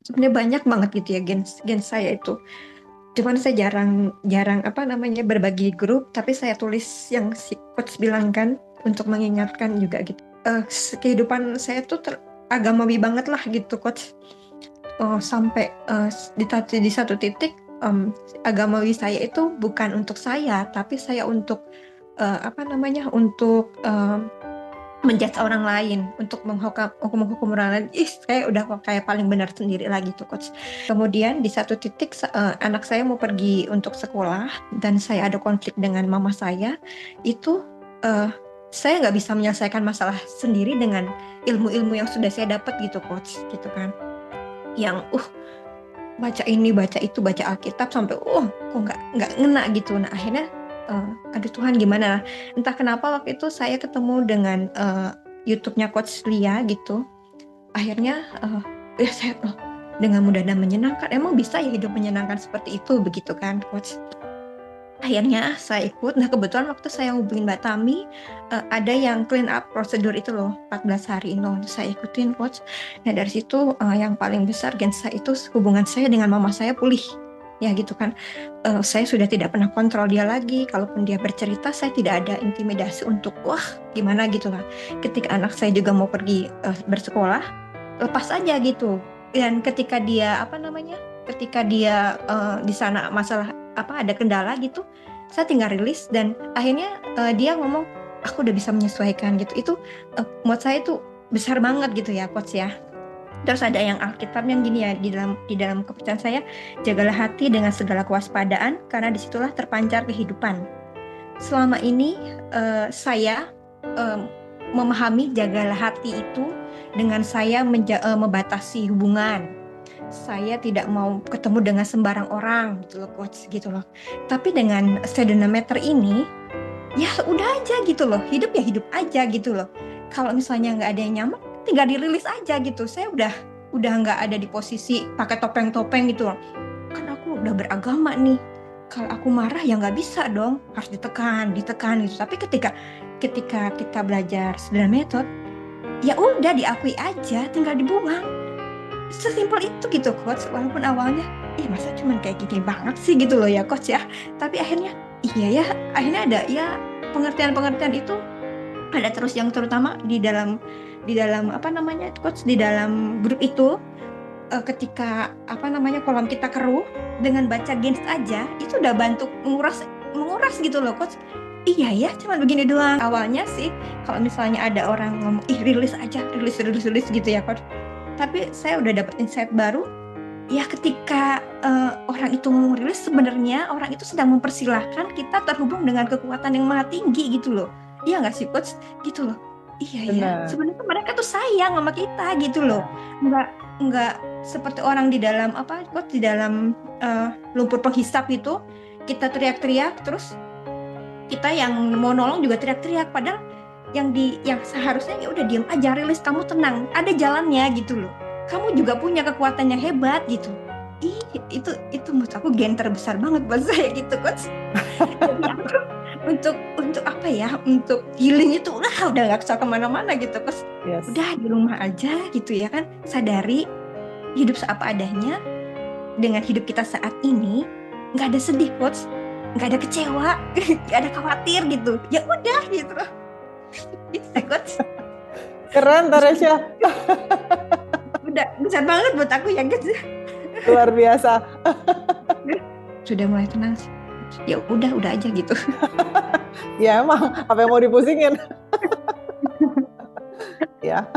Sebenarnya banyak banget gitu ya gen saya itu. Cuman saya jarang jarang apa namanya berbagi grup, tapi saya tulis yang si coach bilang kan untuk mengingatkan juga gitu. Kehidupan saya tuh agamawi banget lah gitu coach. Sampai di satu titik agamawi saya itu bukan untuk saya, tapi saya untuk apa namanya untuk menjudge orang lain, untuk menghukum orang lain. Saya udah kok kayak paling benar sendiri lagi tuh coach. Kemudian di satu titik anak saya mau pergi untuk sekolah dan saya ada konflik dengan mama saya. Itu uh, saya nggak bisa menyelesaikan masalah sendiri dengan ilmu-ilmu yang sudah saya dapat gitu coach, gitu kan. Yang baca ini baca itu baca Alkitab sampai kok nggak ngena gitu. Nah akhirnya aduh Tuhan gimana, entah kenapa waktu itu saya ketemu dengan YouTube-nya Coach Lia gitu. Akhirnya ya saya dengan mudah dan menyenangkan, emang bisa ya hidup menyenangkan seperti itu begitu kan Coach. Akhirnya saya ikut. Nah kebetulan waktu saya hubungin Mbak Tami, ada yang clean up prosedur itu loh, 14 hari itu saya ikutin coach. Nah dari situ yang paling besar gen saya itu hubungan saya dengan mama saya pulih. Ya gitu kan. Saya sudah tidak pernah kontrol dia lagi. Kalaupun dia bercerita, saya tidak ada intimidasi untuk wah gimana gitu lah. Ketika anak saya juga mau pergi bersekolah, lepas aja gitu. Dan ketika dia apa namanya, ketika dia di sana masalah apa ada kendala gitu, saya tinggal rilis dan akhirnya dia ngomong aku udah bisa menyesuaikan gitu. Itu buat saya itu besar banget gitu ya coach ya. Terus ada yang Alkitab yang gini ya, di dalam kepercayaan saya, jagalah hati dengan segala kewaspadaan karena disitulah terpancar kehidupan. Selama ini saya eh, memahami jagalah hati itu dengan saya membatasi hubungan. Saya tidak mau ketemu dengan sembarang orang gitu loh coach gitu loh. Tapi dengan sedenometer ini ya udah aja gitu loh. Hidup ya hidup aja gitu loh. Kalau misalnya nggak ada yang nyaman, tinggal dirilis aja gitu. Saya udah nggak ada di posisi pakai topeng-topeng gitu loh. Kan aku udah beragama nih. Kalau aku marah ya nggak bisa dong, harus ditekan gitu. Tapi ketika kita belajar sedenometer, ya udah diakui aja, tinggal dibuang. Sesimpel itu gitu coach. Walaupun awalnya masa cuman kayak gini banget sih gitu loh ya coach ya, tapi akhirnya iya ya, akhirnya ada ya pengertian-pengertian itu ada terus, yang terutama di dalam apa namanya coach, di dalam grup itu ketika apa namanya kolam kita keruh, dengan baca gens aja itu udah bantu menguras menguras gitu loh coach. Iya ya, cuma begini doang. Awalnya sih kalau misalnya ada orang ngomong rilis aja, rilis gitu ya coach, tapi saya udah dapat insight baru. Ya ketika orang itu mau rilis, sebenarnya orang itu sedang mempersilahkan kita terhubung dengan kekuatan yang maha tinggi gitu loh. Iya nggak sih coach? Gitu loh. Iya ya, Benar. sebenarnya mereka tuh sayang sama kita gitu loh. Ya. Nggak seperti orang di dalam apa coach, di dalam lumpur penghisap gitu. Kita teriak-teriak, terus kita yang mau nolong juga teriak-teriak, padahal yang seharusnya ya udah diam aja, rilis, kamu tenang, ada jalannya gitu loh, kamu juga punya kekuatan yang hebat gitu. Itu menurut aku gen terbesar banget buat saya gitu coach. Jadi aku untuk apa ya, untuk healing itu udah nggak usah kemana-mana gitu coach, Yes. udah di rumah aja gitu ya kan, sadari hidup seapa adanya. Dengan hidup kita saat ini nggak ada sedih coach, nggak ada kecewa, nggak ada khawatir gitu, ya udah gitu loh. Itu sih coach. Keren, Besar, Taresya. udah besar banget buat aku ya guys. Luar biasa. Sudah mulai tenang sih, ya udah aja gitu. Ya emang, apa yang mau dipusingin? Ya.